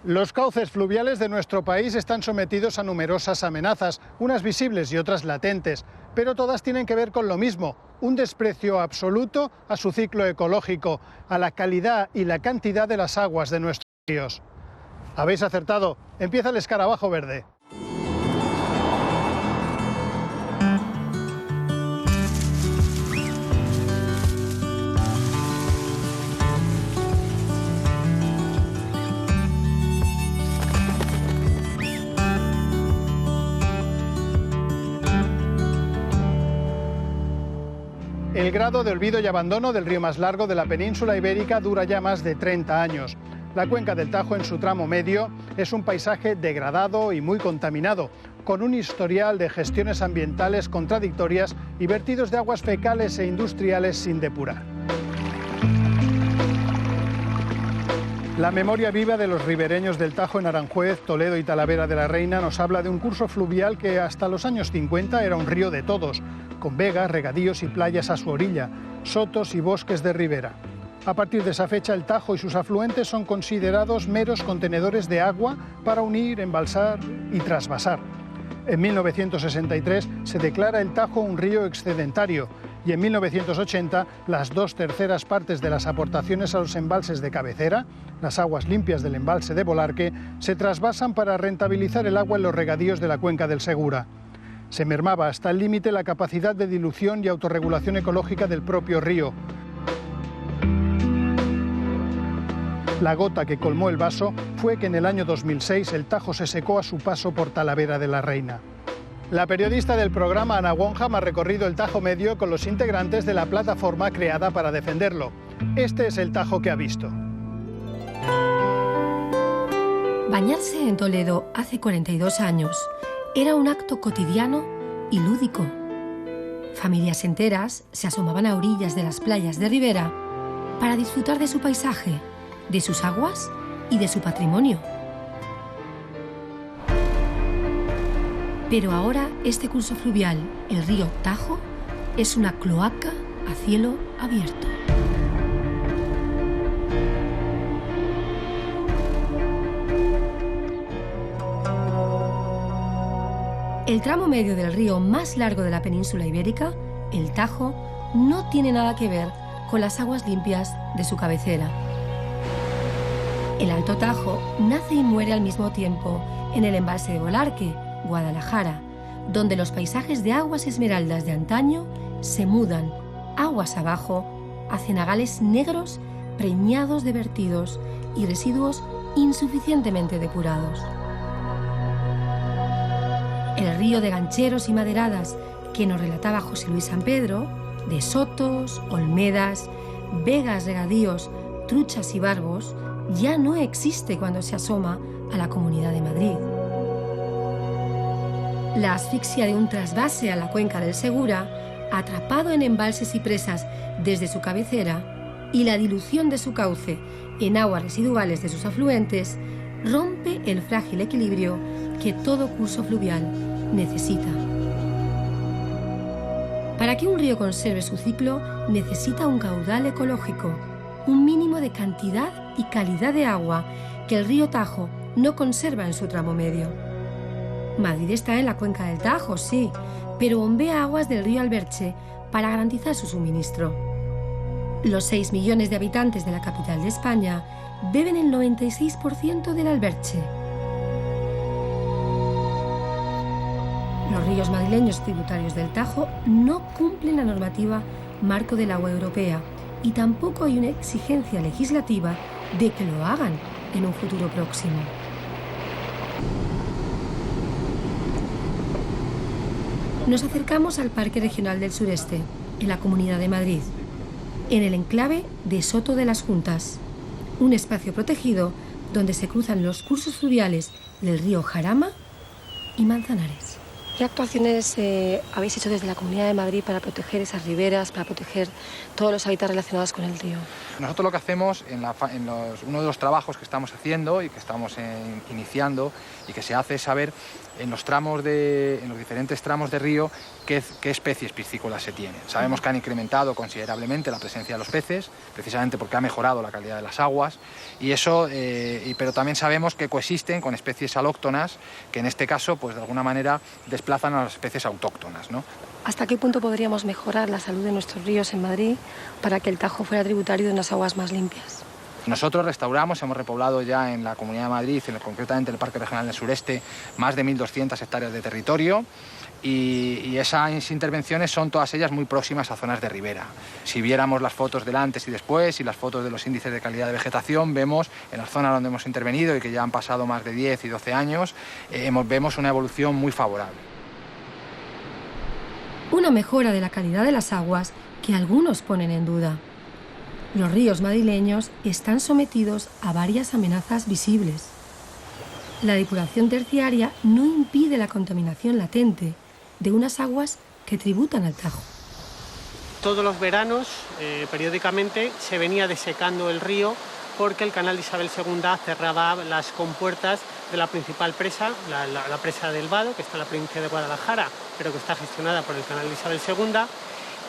Los cauces fluviales de nuestro país están sometidos a numerosas amenazas, unas visibles y otras latentes, pero todas tienen que ver con lo mismo, un desprecio absoluto a su ciclo ecológico, a la calidad y la cantidad de las aguas de nuestros ríos. Habéis acertado, empieza el escarabajo verde. El grado de olvido y abandono del río más largo de la península ibérica dura ya más de 30 años. La cuenca del Tajo en su tramo medio es un paisaje degradado y muy contaminado, con un historial de gestiones ambientales contradictorias y vertidos de aguas fecales e industriales sin depurar. La memoria viva de los ribereños del Tajo en Aranjuez, Toledo y Talavera de la Reina nos habla de un curso fluvial que hasta los años 50 era un río de todos, con vegas, regadíos y playas a su orilla, sotos y bosques de ribera. A partir de esa fecha, el Tajo y sus afluentes son considerados meros contenedores de agua para unir, embalsar y trasvasar. En 1963 se declara el Tajo un río excedentario y en 1980 las 2/3 partes de las aportaciones a los embalses de cabecera, las aguas limpias del embalse de Bolarque, se trasvasan para rentabilizar el agua en los regadíos de la cuenca del Segura. Se mermaba hasta el límite la capacidad de dilución y autorregulación ecológica del propio río. La gota que colmó el vaso fue que en el año 2006 el Tajo se secó a su paso por Talavera de la Reina. La periodista del programa Ana Wonham ha recorrido el Tajo medio con los integrantes de la plataforma creada para defenderlo. Este es el Tajo que ha visto. Bañarse en Toledo hace 42 años era un acto cotidiano y lúdico. Familias enteras se asomaban a orillas de las playas de ribera para disfrutar de su paisaje, de sus aguas y de su patrimonio. Pero ahora este curso fluvial, el río Tajo, es una cloaca a cielo abierto. El tramo medio del río más largo de la península ibérica, el Tajo, no tiene nada que ver con las aguas limpias de su cabecera. El Alto Tajo nace y muere al mismo tiempo en el embalse de Bolarque, Guadalajara, donde los paisajes de aguas esmeraldas de antaño se mudan aguas abajo a cenagales negros preñados de vertidos y residuos insuficientemente depurados. El río de gancheros y maderadas que nos relataba José Luis San Pedro, de sotos, olmedas, vegas, regadíos, truchas y barbos, ya no existe cuando se asoma a la Comunidad de Madrid. La asfixia de un trasvase a la cuenca del Segura, atrapado en embalses y presas desde su cabecera, y la dilución de su cauce en aguas residuales de sus afluentes, rompe el frágil equilibrio que todo curso fluvial necesita. Para que un río conserve su ciclo, necesita un caudal ecológico, un mínimo de cantidad y calidad de agua que el río Tajo no conserva en su tramo medio. Madrid está en la cuenca del Tajo, sí, pero bombea aguas del río Alberche para garantizar su suministro. Los 6 millones de habitantes de la capital de España beben el 96% del Alberche. Los ríos madrileños tributarios del Tajo no cumplen la normativa marco del agua europea y tampoco hay una exigencia legislativa de que lo hagan en un futuro próximo. Nos acercamos al Parque Regional del Sureste, en la Comunidad de Madrid, en el enclave de Soto de las Juntas, un espacio protegido donde se cruzan los cursos fluviales del río Jarama y Manzanares. ¿Qué actuaciones habéis hecho desde la Comunidad de Madrid para proteger esas riberas, para proteger todos los hábitats relacionados con el río? Nosotros lo que hacemos, uno de los trabajos que estamos haciendo y que estamos iniciando y que se hace es saber en los diferentes tramos de río qué especies piscícolas se tienen. Sabemos que han incrementado considerablemente la presencia de los peces, precisamente porque ha mejorado la calidad de las aguas, y eso, pero también sabemos que coexisten con especies alóctonas que en este caso, pues de alguna manera, desplazan a las especies autóctonas, ¿no? ¿Hasta qué punto podríamos mejorar la salud de nuestros ríos en Madrid para que el Tajo fuera tributario de unas aguas más limpias? Nosotros restauramos, hemos repoblado ya en la Comunidad de Madrid, concretamente en el Parque Regional del Sureste, más de 1.200 hectáreas de territorio, y esas intervenciones son todas ellas muy próximas a zonas de ribera. Si viéramos las fotos del antes y después y las fotos de los índices de calidad de vegetación, vemos en las zonas donde hemos intervenido y que ya han pasado más de 10 y 12 años, vemos una evolución muy favorable. Una mejora de la calidad de las aguas que algunos ponen en duda. Los ríos madrileños están sometidos a varias amenazas visibles. La depuración terciaria no impide la contaminación latente de unas aguas que tributan al Tajo. Todos los veranos, periódicamente, se venía desecando el río porque el canal de Isabel II cerraba las compuertas de la principal presa, la presa del Vado, que está en la provincia de Guadalajara, pero que está gestionada por el canal de Isabel II,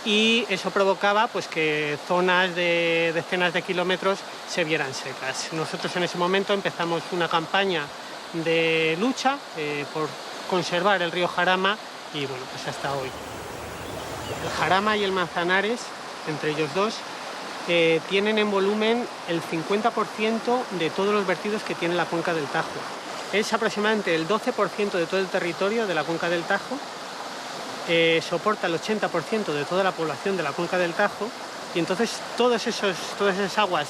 y eso provocaba pues, que zonas de decenas de kilómetros se vieran secas. Nosotros en ese momento empezamos una campaña de lucha por conservar el río Jarama y bueno, pues hasta hoy. El Jarama y el Manzanares, entre ellos dos, tienen en volumen el 50% de todos los vertidos que tiene la cuenca del Tajo. Es aproximadamente el 12% de todo el territorio de la cuenca del Tajo, soporta el 80% de toda la población de la cuenca del Tajo, y entonces todas esas aguas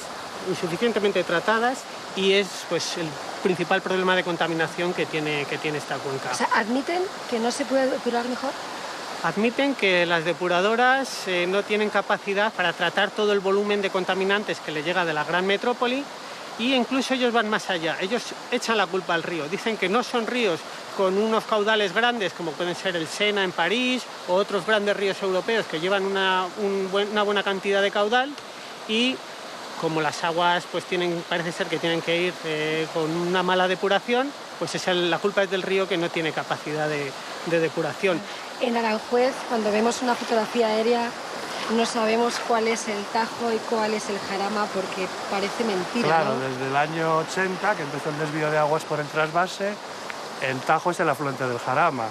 insuficientemente tratadas, y es pues el principal problema de contaminación que tiene esta cuenca. O sea, ¿admiten que no se puede depurar mejor? Admiten que las depuradoras no tienen capacidad para tratar todo el volumen de contaminantes que le llega de la gran metrópoli, y incluso ellos van más allá. Ellos echan la culpa al río. Dicen que no son ríos con unos caudales grandes, como pueden ser el Sena en París o otros grandes ríos europeos que llevan una buena cantidad de caudal, y como las aguas pues parece ser que tienen que ir con una mala depuración, pues la culpa es del río, que no tiene capacidad de depuración. En Aranjuez, cuando vemos una fotografía aérea, no sabemos cuál es el Tajo y cuál es el Jarama, porque parece mentira, claro, ¿no? Desde el año 80, que empezó el desvío de aguas por el trasvase, el Tajo es el afluente del Jarama.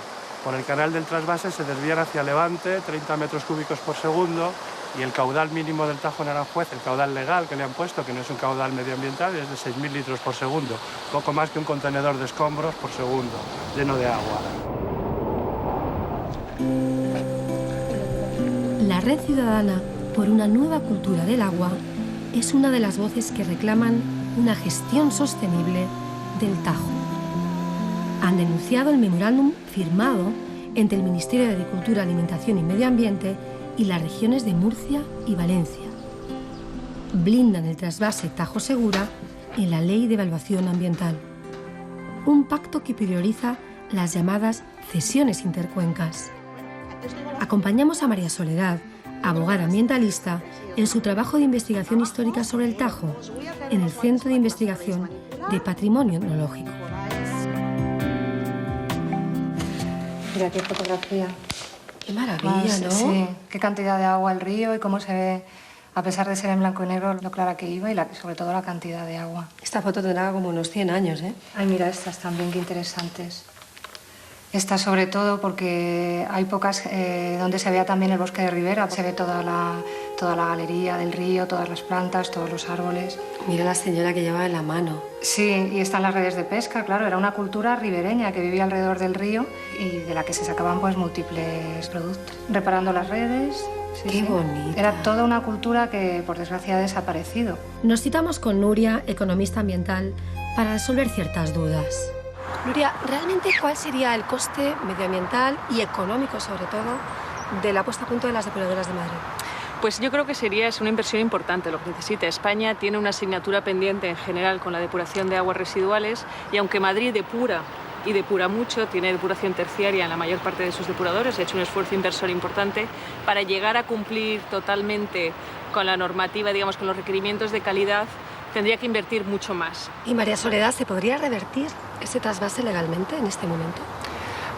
Por el canal del trasvase se desvían hacia Levante 30 metros cúbicos por segundo, y el caudal mínimo del Tajo en Aranjuez, el caudal legal que le han puesto, que no es un caudal medioambiental, es de 6.000 litros por segundo, poco más que un contenedor de escombros por segundo, lleno de agua. La Red Ciudadana por una Nueva Cultura del Agua es una de las voces que reclaman una gestión sostenible del Tajo. Han denunciado el memorándum firmado entre el Ministerio de Agricultura, Alimentación y Medio Ambiente y las regiones de Murcia y Valencia. Blindan el trasvase Tajo Segura en la Ley de Evaluación Ambiental. Un pacto que prioriza las llamadas cesiones intercuencas. Acompañamos a María Soledad, abogada ambientalista, en su trabajo de investigación histórica sobre el Tajo, en el Centro de Investigación de Patrimonio Etnológico. Mira qué fotografía. Qué maravilla, ¿no? Sí, qué cantidad de agua el río y cómo se ve, a pesar de ser en blanco y negro, lo clara que iba y sobre todo la cantidad de agua. Esta foto tendrá como unos 100 años, ¿eh? Ay, mira estas también, qué interesantes. Estas sobre todo porque hay pocas donde se vea también el bosque de ribera. Se ve toda la galería del río, todas las plantas, todos los árboles. Mira la señora que lleva en la mano. Sí, y están las redes de pesca, claro. Era una cultura ribereña que vivía alrededor del río y de la que se sacaban pues múltiples productos. Reparando las redes. Sí, qué bonita. Era toda una cultura que por desgracia ha desaparecido. Nos citamos con Nuria, economista ambiental, para resolver ciertas dudas. Nuria, ¿realmente cuál sería el coste medioambiental y económico, sobre todo, de la puesta a punto de las depuradoras de Madrid? Pues yo creo que es una inversión importante lo que necesita. España tiene una asignatura pendiente en general con la depuración de aguas residuales, y aunque Madrid depura y depura mucho, tiene depuración terciaria en la mayor parte de sus depuradores, ha hecho un esfuerzo inversor importante para llegar a cumplir totalmente con la normativa, digamos, con los requerimientos de calidad. Tendría que invertir mucho más. Y María Soledad, ¿se podría revertir ese trasvase legalmente en este momento?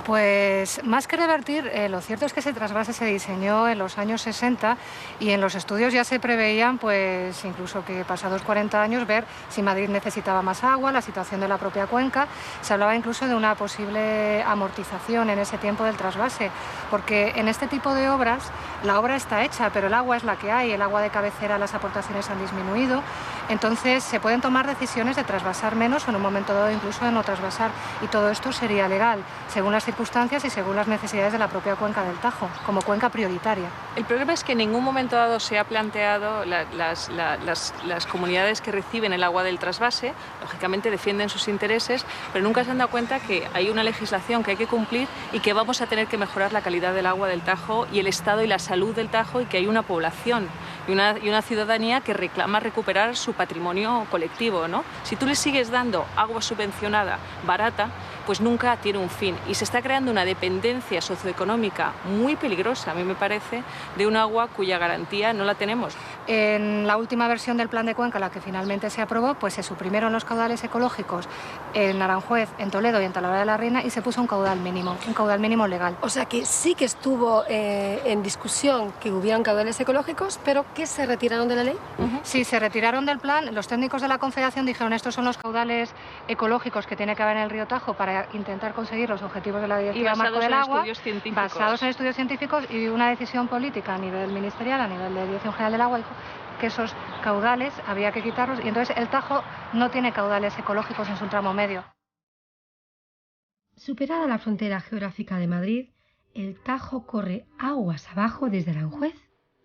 Pues más que revertir, lo cierto es que ese trasvase se diseñó en los años 60 y en los estudios ya se preveían, pues incluso que pasados 40 años, ver si Madrid necesitaba más agua, la situación de la propia cuenca. Se hablaba incluso de una posible amortización en ese tiempo del trasvase, porque en este tipo de obras la obra está hecha, pero el agua es la que hay, el agua de cabecera, las aportaciones han disminuido, entonces se pueden tomar decisiones de trasvasar menos o en un momento dado incluso de no trasvasar, y todo esto sería legal, según las circunstancias y según las necesidades de la propia cuenca del Tajo, como cuenca prioritaria. El problema es que en ningún momento dado se ha planteado las comunidades que reciben el agua del trasvase, lógicamente defienden sus intereses, pero nunca se han dado cuenta que hay una legislación que hay que cumplir y que vamos a tener que mejorar la calidad del agua del Tajo y el estado y la salud del Tajo, y que hay una población y una ciudadanía que reclama recuperar su patrimonio colectivo, ¿no? Si tú le sigues dando agua subvencionada, barata, pues nunca tiene un fin, y se está creando una dependencia socioeconómica muy peligrosa, a mí me parece, de un agua cuya garantía no la tenemos. En la última versión del plan de cuenca, la que finalmente se aprobó, pues se suprimieron los caudales ecológicos en Aranjuez, en Toledo y en Talavera de la Reina, y se puso un caudal mínimo legal. O sea que sí que estuvo en discusión que hubieran caudales ecológicos, pero que se retiraron de la ley. Sí, se retiraron del plan. Los técnicos de la Confederación dijeron: estos son los caudales ecológicos que tiene que haber en el río Tajo para intentar conseguir los objetivos de la Directiva Marco del Agua, basados en estudios científicos, y una decisión política a nivel ministerial, a nivel de Dirección General del Agua, dijo que esos caudales había que quitarlos, y entonces el Tajo no tiene caudales ecológicos en su tramo medio. Superada la frontera geográfica de Madrid, el Tajo corre aguas abajo desde Aranjuez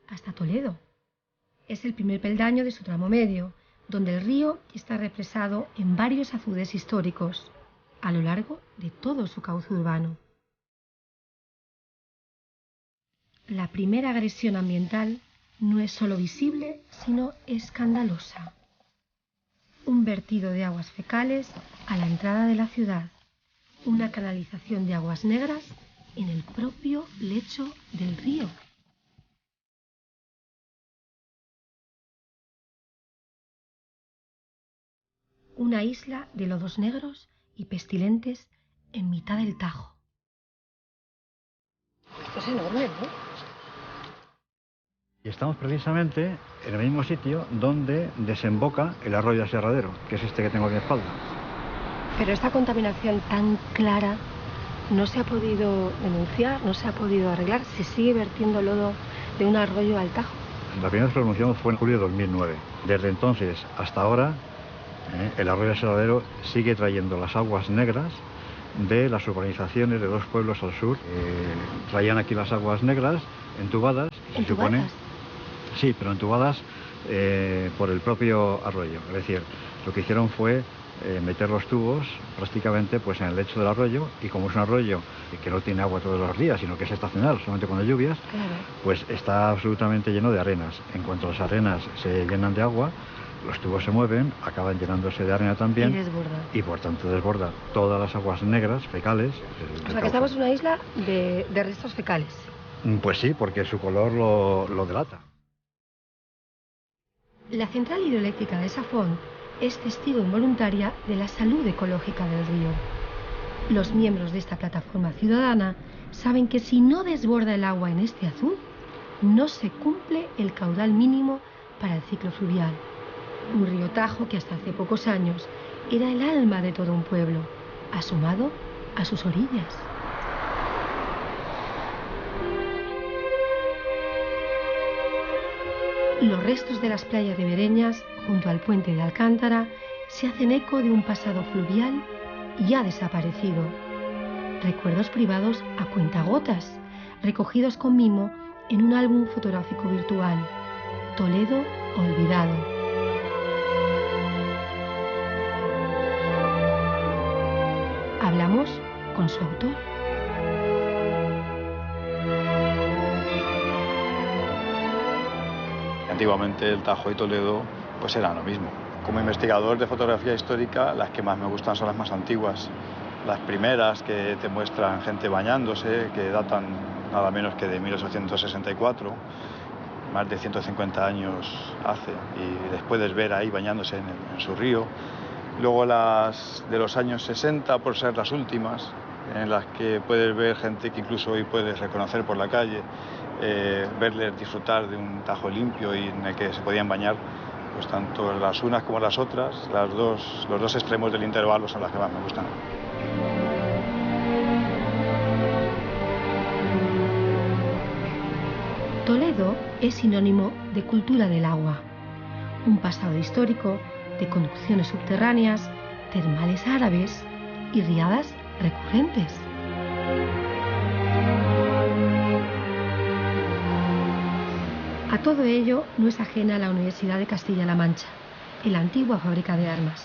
hasta Toledo. Es el primer peldaño de su tramo medio, donde el río está represado en varios azudes históricos a lo largo de todo su cauce urbano. La primera agresión ambiental no es solo visible, sino escandalosa. Un vertido de aguas fecales a la entrada de la ciudad, una canalización de aguas negras en el propio lecho del río. Una isla de lodos negros y pestilentes en mitad del Tajo. Esto es enorme, ¿no? Y estamos precisamente en el mismo sitio donde desemboca el arroyo Aserradero, que es este que tengo a mi espalda. Pero esta contaminación tan clara no se ha podido denunciar, no se ha podido arreglar, se sigue vertiendo lodo de un arroyo al Tajo. La primera vez que lo denunciamos fue en julio de 2009. Desde entonces hasta ahora, el arroyo Aserradero sigue trayendo las aguas negras de las urbanizaciones de dos pueblos al sur. Traían aquí las aguas negras entubadas, se supone. Sí, pero entubadas por el propio arroyo. Es decir, lo que hicieron fue meter los tubos prácticamente pues en el lecho del arroyo, y como es un arroyo que no tiene agua todos los días, sino que es estacional, solamente cuando hay lluvias, pues está absolutamente lleno de arenas. En cuanto las arenas se llenan de agua, los tubos se mueven, acaban llenándose de arena también, y por tanto desborda todas las aguas negras, fecales. O sea que estamos en una isla de restos fecales. Pues sí, porque su color lo delata. La central hidroeléctrica de Safón es testigo involuntaria de la salud ecológica del río. Los miembros de esta plataforma ciudadana saben que si no desborda el agua en este azud, no se cumple el caudal mínimo para el ciclo fluvial. Un río Tajo que hasta hace pocos años era el alma de todo un pueblo, asomado a sus orillas. Los restos de las playas ribereñas, junto al puente de Alcántara, se hacen eco de un pasado fluvial ya desaparecido. Recuerdos privados a cuentagotas, recogidos con mimo en un álbum fotográfico virtual. Toledo olvidado. Hablamos con su autor. Antiguamente el Tajo y Toledo pues eran lo mismo. Como investigador de fotografía histórica, las que más me gustan son las más antiguas, Las primeras que te muestran gente bañándose, que datan nada menos que de 1864, más de 150 años hace, y les puedes ver ahí bañándose en su río. Luego las de los años 60, por ser las últimas, en las que puedes ver gente que incluso hoy puedes reconocer por la calle, verles disfrutar de un Tajo limpio y en el que se podían bañar, pues tanto las unas como las otras, los dos extremos del intervalo son las que más me gustan. Toledo es sinónimo de cultura del agua, un pasado histórico de conducciones subterráneas, termales árabes y riadas recurrentes. A todo ello no es ajena la Universidad de Castilla-La Mancha, la antigua fábrica de armas.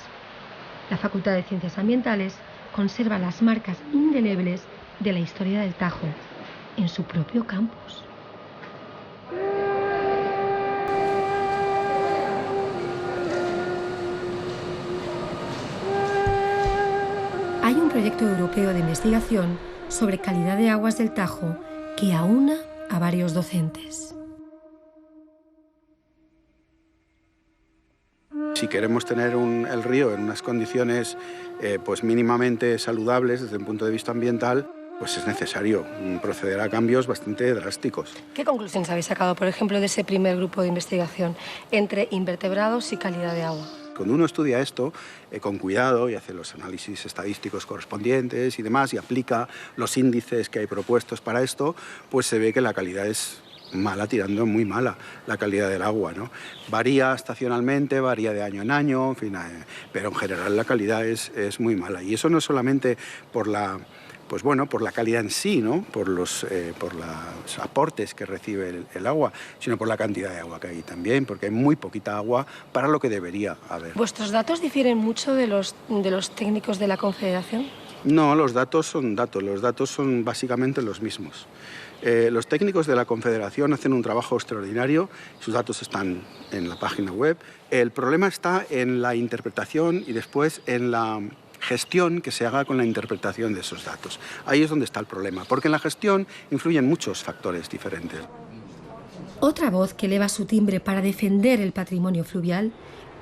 La Facultad de Ciencias Ambientales conserva las marcas indelebles de la historia del Tajo en su propio campus. Hay un proyecto europeo de investigación sobre calidad de aguas del Tajo que aúna a varios docentes. Si queremos tener el río en unas condiciones pues mínimamente saludables desde un punto de vista ambiental, pues es necesario proceder a cambios bastante drásticos. ¿Qué conclusiones habéis sacado, por ejemplo, de ese primer grupo de investigación entre invertebrados y calidad de agua? Cuando uno estudia esto con cuidado y hace los análisis estadísticos correspondientes y demás y aplica los índices que hay propuestos para esto, pues se ve que la calidad es mala, tirando muy mala, la calidad del agua, ¿no? Varía estacionalmente, varía de año en año, en fin, pero en general la calidad es muy mala. Y eso no es solamente por la calidad en sí, ¿no? por los aportes que recibe el agua, sino por la cantidad de agua que hay también, porque hay muy poquita agua para lo que debería haber. ¿Vuestros datos difieren mucho de los técnicos de la Confederación? No, los datos son básicamente los mismos. Los técnicos de la Confederación hacen un trabajo extraordinario, sus datos están en la página web. El problema está en la interpretación y después en la gestión que se haga con la interpretación de esos datos. Ahí es donde está el problema, porque en la gestión influyen muchos factores diferentes. Otra voz que eleva su timbre para defender el patrimonio fluvial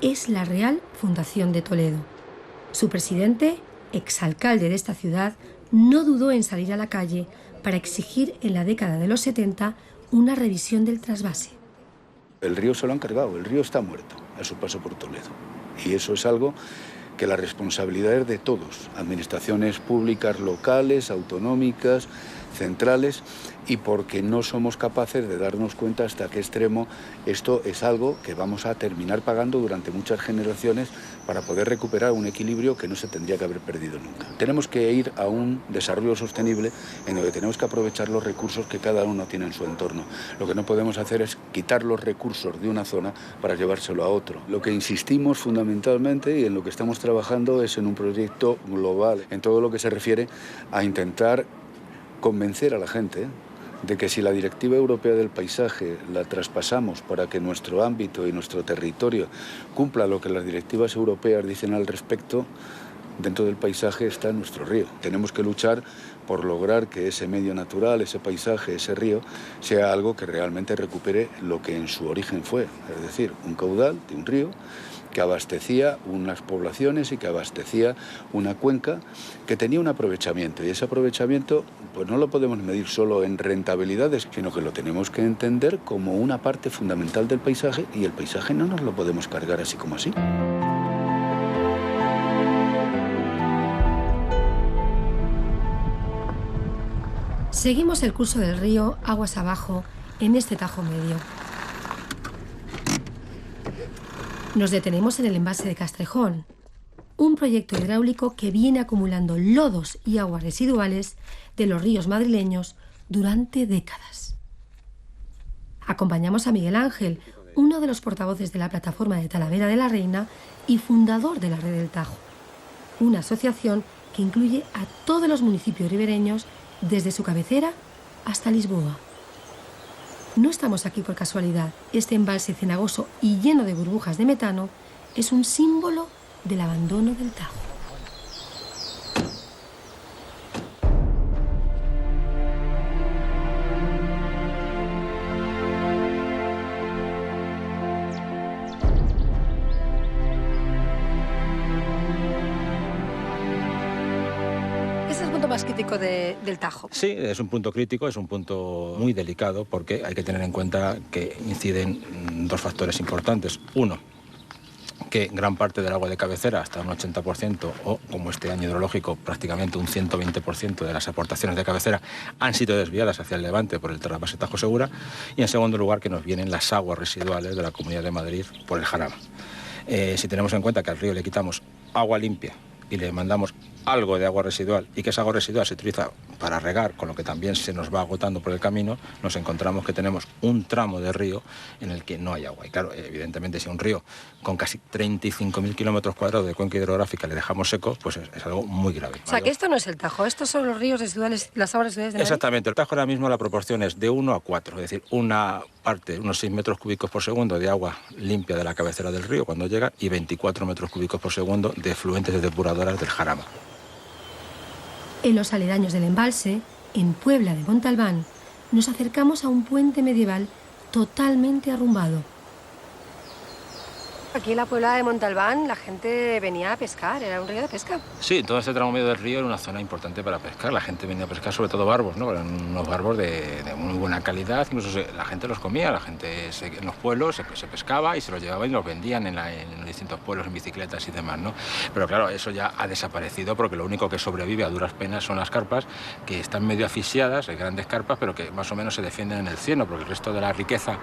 es la Real Fundación de Toledo. Su presidente, exalcalde de esta ciudad, no dudó en salir a la calle para exigir en la década de los 70 una revisión del trasvase. El río se lo han cargado, el río está muerto a su paso por Toledo. Y eso es algo que la responsabilidad es de todos, administraciones públicas locales, autonómicas, centrales, y porque no somos capaces de darnos cuenta hasta qué extremo esto es algo que vamos a terminar pagando durante muchas generaciones para poder recuperar un equilibrio que no se tendría que haber perdido nunca. Tenemos que ir a un desarrollo sostenible en donde tenemos que aprovechar los recursos que cada uno tiene en su entorno. Lo que no podemos hacer es quitar los recursos de una zona para llevárselo a otro. Lo que insistimos fundamentalmente y en lo que estamos trabajando es en un proyecto global, en todo lo que se refiere a intentar convencer a la gente de que si la Directiva Europea del Paisaje la traspasamos para que nuestro ámbito y nuestro territorio cumpla lo que las directivas europeas dicen al respecto, dentro del paisaje está nuestro río. Tenemos que luchar por lograr que ese medio natural, ese paisaje, ese río, sea algo que realmente recupere lo que en su origen fue, es decir, un caudal de un río que abastecía unas poblaciones y que abastecía una cuenca que tenía un aprovechamiento. Y ese aprovechamiento pues no lo podemos medir solo en rentabilidades, sino que lo tenemos que entender como una parte fundamental del paisaje, y el paisaje no nos lo podemos cargar así como así. Seguimos el curso del río aguas abajo en este Tajo medio. Nos detenemos en el embalse de Castrejón, un proyecto hidráulico que viene acumulando lodos y aguas residuales de los ríos madrileños durante décadas. Acompañamos a Miguel Ángel, uno de los portavoces de la plataforma de Talavera de la Reina y fundador de la Red del Tajo, una asociación que incluye a todos los municipios ribereños desde su cabecera hasta Lisboa. No estamos aquí por casualidad. Este embalse cenagoso y lleno de burbujas de metano es un símbolo del abandono del Tajo. punto más crítico del Tajo. Sí, es un punto crítico, es un punto muy delicado porque hay que tener en cuenta que inciden dos factores importantes. Uno, que gran parte del agua de cabecera, hasta un 80%, o como este año hidrológico, prácticamente un 120% de las aportaciones de cabecera han sido desviadas hacia el levante por el trasvase Tajo Segura, y en segundo lugar que nos vienen las aguas residuales de la Comunidad de Madrid por el Jarama. Si tenemos en cuenta que al río le quitamos agua limpia y le mandamos algo de agua residual y que esa agua residual se utiliza para regar, con lo que también se nos va agotando por el camino, nos encontramos que tenemos un tramo de río en el que no hay agua. Y claro, evidentemente si a un río con casi 35.000 kilómetros cuadrados de cuenca hidrográfica le dejamos seco, pues es algo muy grave. O sea, que esto no es el Tajo, estos son los ríos residuales, las aguas residuales de Madrid. Exactamente, el Tajo ahora mismo la proporción es de 1 a 4, es decir, una parte, unos 6 metros cúbicos por segundo de agua limpia de la cabecera del río cuando llega y 24 metros cúbicos por segundo de efluentes de depuradoras del Jarama. En los aledaños del embalse, en Puebla de Montalbán, nos acercamos a un puente medieval totalmente arrumbado. Aquí en la Puebla de Montalbán la gente venía a pescar, era un río de pesca. Sí, todo este tramo medio del río era una zona importante para pescar. La gente venía a pescar, sobre todo barbos, ¿no? Eran unos barbos de muy buena calidad, incluso la gente los comía, la gente en los pueblos se pescaba y se los llevaba y los vendían en los distintos pueblos en bicicletas y demás, ¿no? Pero claro, eso ya ha desaparecido porque lo único que sobrevive a duras penas son las carpas, que están medio asfixiadas, hay grandes carpas, pero que más o menos se defienden en el cieno, porque el resto de la riqueza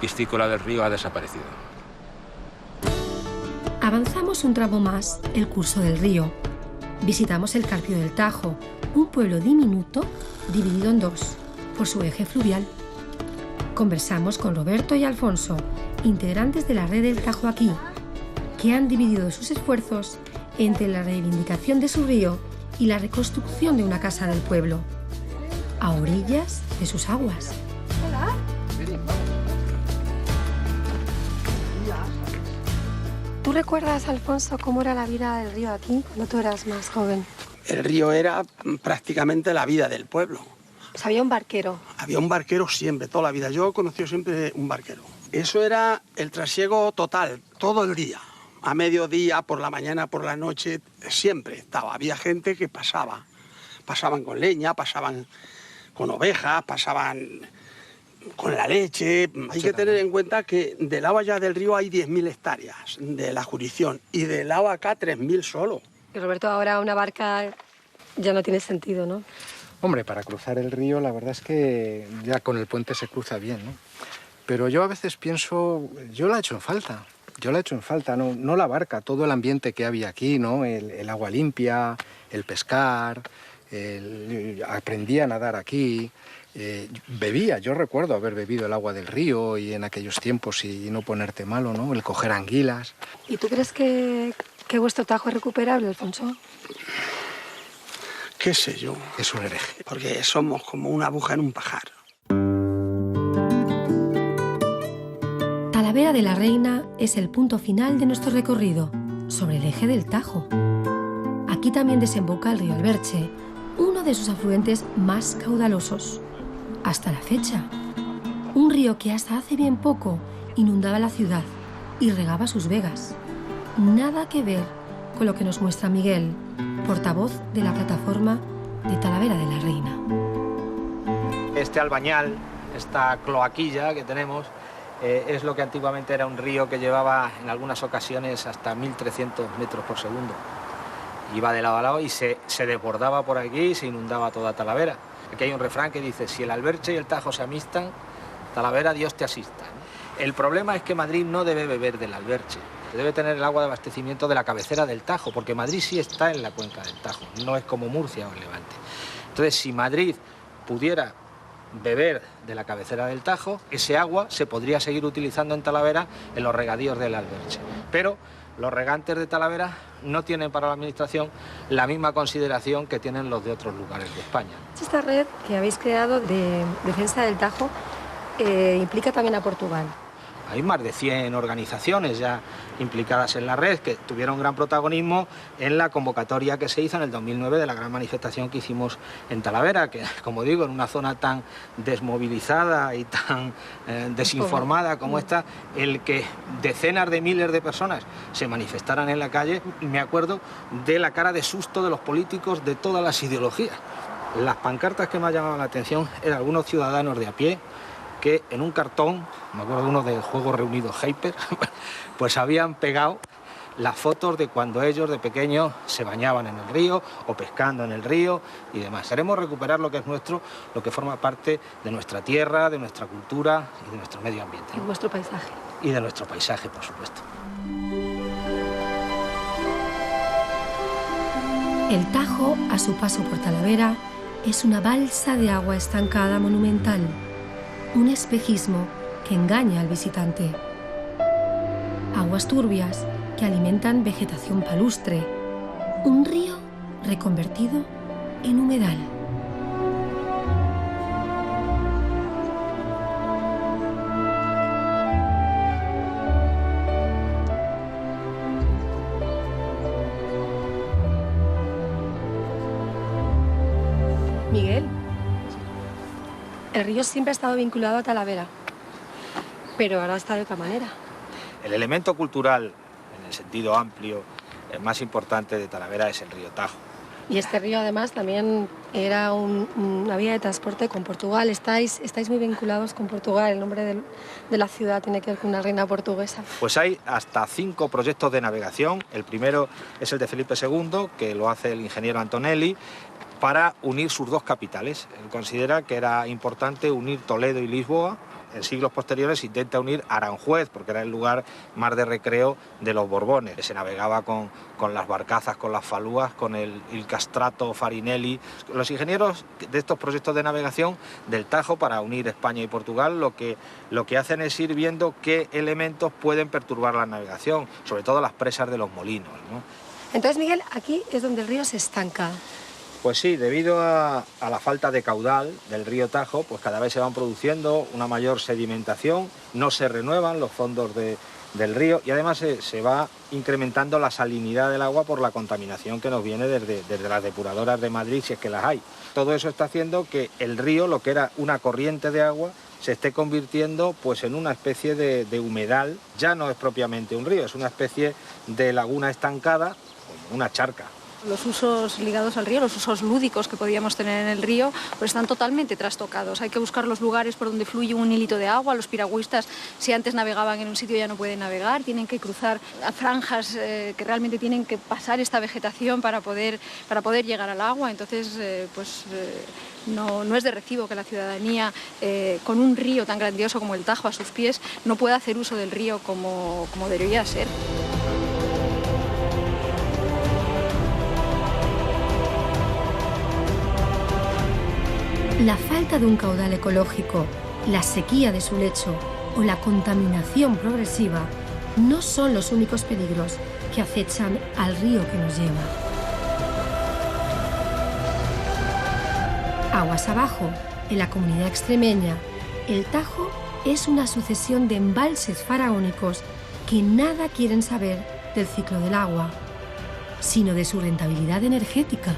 piscícola del río ha desaparecido. Avanzamos un tramo más el curso del río. Visitamos el Carpio del Tajo, un pueblo diminuto dividido en dos por su eje fluvial. Conversamos con Roberto y Alfonso, integrantes de la red del Tajo aquí, que han dividido sus esfuerzos entre la reivindicación de su río y la reconstrucción de una casa del pueblo, a orillas de sus aguas. Hola. ¿Tú recuerdas, Alfonso, cómo era la vida del río aquí cuando tú eras más joven? El río era prácticamente la vida del pueblo. Pues había un barquero. Había un barquero siempre, toda la vida. Yo he conocido siempre un barquero. Eso era el trasiego total, todo el día. A mediodía, por la mañana, por la noche, siempre estaba. Había gente que pasaba. Pasaban con leña, pasaban con ovejas, pasaban con la leche. Hay que tener en cuenta que del agua ya del río hay 10.000 hectáreas de la jurisdicción y del agua acá 3.000 solo. Y Roberto, ahora una barca ya no tiene sentido, ¿no? Hombre, para cruzar el río la verdad es que ya con el puente se cruza bien, ¿no? Pero yo a veces pienso, yo la he hecho en falta, no la barca, todo el ambiente que había aquí, ¿no? El agua limpia, el pescar, aprendí a nadar aquí. Bebía, yo recuerdo haber bebido el agua del río y en aquellos tiempos y no ponerte malo, ¿no? El coger anguilas. ¿Y tú crees que vuestro Tajo es recuperable, Alfonso? ¿Qué sé yo? Es un hereje. Porque somos como una aguja en un pajar. Talavera de la Reina es el punto final de nuestro recorrido sobre el eje del Tajo. Aquí también desemboca el río Alberche, uno de sus afluentes más caudalosos. Hasta la fecha, un río que hasta hace bien poco inundaba la ciudad y regaba sus vegas. Nada que ver con lo que nos muestra Miguel, portavoz de la plataforma de Talavera de la Reina. Este albañal, esta cloaquilla que tenemos, es lo que antiguamente era un río que llevaba en algunas ocasiones hasta 1.300 metros por segundo. Iba de lado a lado y se desbordaba por aquí y se inundaba toda Talavera. Aquí hay un refrán que dice, si el Alberche y el Tajo se amistan, Talavera Dios te asista. El problema es que Madrid no debe beber del Alberche, debe tener el agua de abastecimiento de la cabecera del Tajo, porque Madrid sí está en la cuenca del Tajo, no es como Murcia o el Levante. Entonces, si Madrid pudiera beber de la cabecera del Tajo, ese agua se podría seguir utilizando en Talavera en los regadíos del Alberche. Pero los regantes de Talavera no tienen para la Administración la misma consideración que tienen los de otros lugares de España. Esta red que habéis creado de defensa del Tajo implica también a Portugal. Hay más de 100 organizaciones ya implicadas en la red que tuvieron gran protagonismo en la convocatoria que se hizo en el 2009 de la gran manifestación que hicimos en Talavera, que, como digo, en una zona tan desmovilizada y tan desinformada como esta, el que decenas de miles de personas se manifestaran en la calle, me acuerdo de la cara de susto de los políticos de todas las ideologías. Las pancartas que me han llamado la atención eran algunos ciudadanos de a pie que en un cartón, me acuerdo de uno del juego reunido Hyper, pues habían pegado las fotos de cuando ellos de pequeños se bañaban en el río o pescando en el río y demás. Queremos recuperar lo que es nuestro, lo que forma parte de nuestra tierra, de nuestra cultura y de nuestro medio ambiente. Y vuestro paisaje. Y de nuestro paisaje, por supuesto. El Tajo, a su paso por Talavera, es una balsa de agua estancada monumental. Un espejismo que engaña al visitante. Aguas turbias que alimentan vegetación palustre. Un río reconvertido en humedal. Miguel, el río siempre ha estado vinculado a Talavera, pero ahora está de otra manera. El elemento cultural, en el sentido amplio, el más importante de Talavera es el río Tajo. Y este río además también era una vía de transporte con Portugal. Estáis muy vinculados con Portugal. El nombre de la ciudad tiene que ver con una reina portuguesa. Pues hay hasta 5 proyectos de navegación. El primero es el de Felipe II, que lo hace el ingeniero Antonelli, para unir sus dos capitales. Él considera que era importante unir Toledo y Lisboa. En siglos posteriores intenta unir Aranjuez, porque era el lugar más de recreo de los Borbones. Se navegaba con las barcazas, con las falúas, con el Castrato, Farinelli. Los ingenieros de estos proyectos de navegación del Tajo para unir España y Portugal lo que hacen es ir viendo qué elementos pueden perturbar la navegación, sobre todo las presas de los molinos, ¿no? Entonces, Miguel, aquí es donde el río se estanca. Pues sí, debido a la falta de caudal del río Tajo, pues cada vez se van produciendo una mayor sedimentación, no se renuevan los fondos del río y además se va incrementando la salinidad del agua por la contaminación que nos viene desde las depuradoras de Madrid, si es que las hay. Todo eso está haciendo que el río, lo que era una corriente de agua, se esté convirtiendo pues en una especie de humedal. Ya no es propiamente un río, es una especie de laguna estancada, como una charca. Los usos ligados al río, los usos lúdicos que podíamos tener en el río, pues están totalmente trastocados. Hay que buscar los lugares por donde fluye un hilito de agua. Los piragüistas, si antes navegaban en un sitio, ya no pueden navegar. Tienen que cruzar a franjas que realmente tienen que pasar esta vegetación para poder llegar al agua. Entonces, no es de recibo que la ciudadanía, con un río tan grandioso como el Tajo a sus pies, no pueda hacer uso del río como debería ser. La falta de un caudal ecológico, la sequía de su lecho o la contaminación progresiva no son los únicos peligros que acechan al río que nos lleva. Aguas abajo, en la comunidad extremeña, el Tajo es una sucesión de embalses faraónicos que nada quieren saber del ciclo del agua, sino de su rentabilidad energética.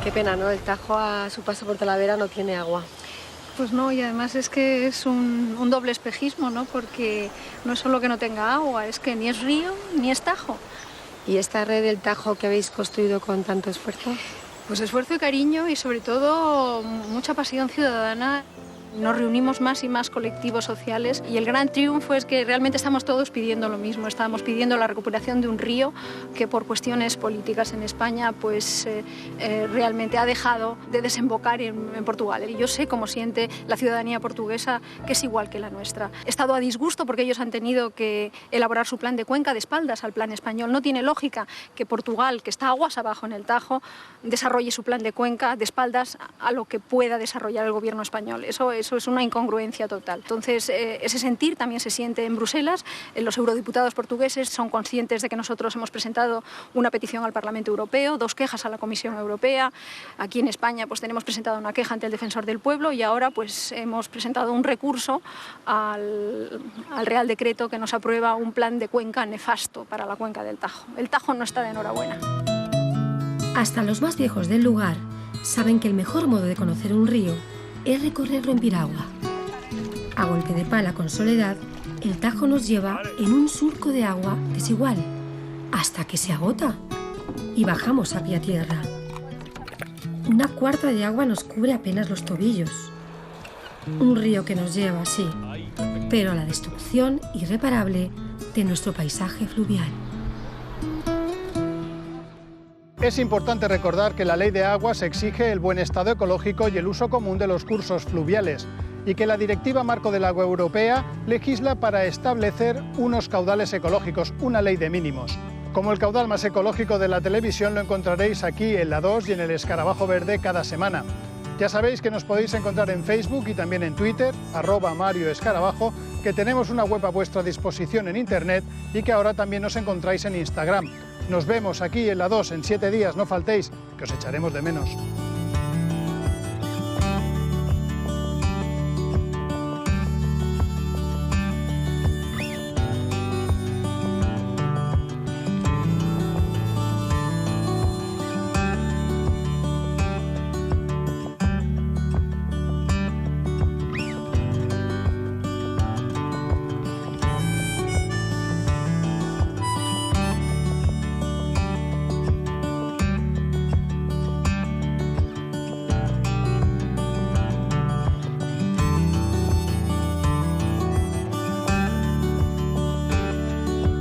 Qué pena, ¿no? El Tajo a su paso por Talavera no tiene agua. Pues no, y además es que es un doble espejismo, ¿no? Porque no es solo que no tenga agua, es que ni es río ni es Tajo. ¿Y esta red del Tajo que habéis construido con tanto esfuerzo? Pues esfuerzo y cariño y sobre todo mucha pasión ciudadana. Nos reunimos más y más colectivos sociales y el gran triunfo es que realmente estamos todos pidiendo lo mismo. Estamos pidiendo la recuperación de un río que por cuestiones políticas en España pues realmente ha dejado de desembocar en Portugal. Y yo sé cómo siente la ciudadanía portuguesa, que es igual que la nuestra. He estado a disgusto porque ellos han tenido que elaborar su plan de cuenca de espaldas al plan español. No tiene lógica que Portugal, que está aguas abajo en el Tajo, desarrolle su plan de cuenca de espaldas a lo que pueda desarrollar el gobierno español. Eso eso es una incongruencia total. Entonces, ese sentir también se siente en Bruselas. Los eurodiputados portugueses son conscientes de que nosotros hemos presentado una petición al Parlamento Europeo, 2 quejas a la Comisión Europea. Aquí en España pues tenemos presentado una queja ante el Defensor del Pueblo y ahora pues hemos presentado un recurso al Real Decreto que nos aprueba un plan de cuenca nefasto para la cuenca del Tajo. El Tajo no está de enhorabuena. Hasta los más viejos del lugar saben que el mejor modo de conocer un río es recorrerlo en piragua. A golpe de pala con soledad, el Tajo nos lleva en un surco de agua desigual, hasta que se agota y bajamos a pie a tierra. Una cuarta de agua nos cubre apenas los tobillos. Un río que nos lleva, sí, pero a la destrucción irreparable de nuestro paisaje fluvial. Es importante recordar que la Ley de Aguas exige el buen estado ecológico y el uso común de los cursos fluviales y que la Directiva Marco del Agua Europea legisla para establecer unos caudales ecológicos, una ley de mínimos. Como el caudal más ecológico de la televisión lo encontraréis aquí en La 2 y en el Escarabajo Verde cada semana. Ya sabéis que nos podéis encontrar en Facebook y también en Twitter, @MarioEscarabajo, que tenemos una web a vuestra disposición en Internet y que ahora también nos encontráis en Instagram. Nos vemos aquí en La 2 en 7 días, no faltéis, que os echaremos de menos.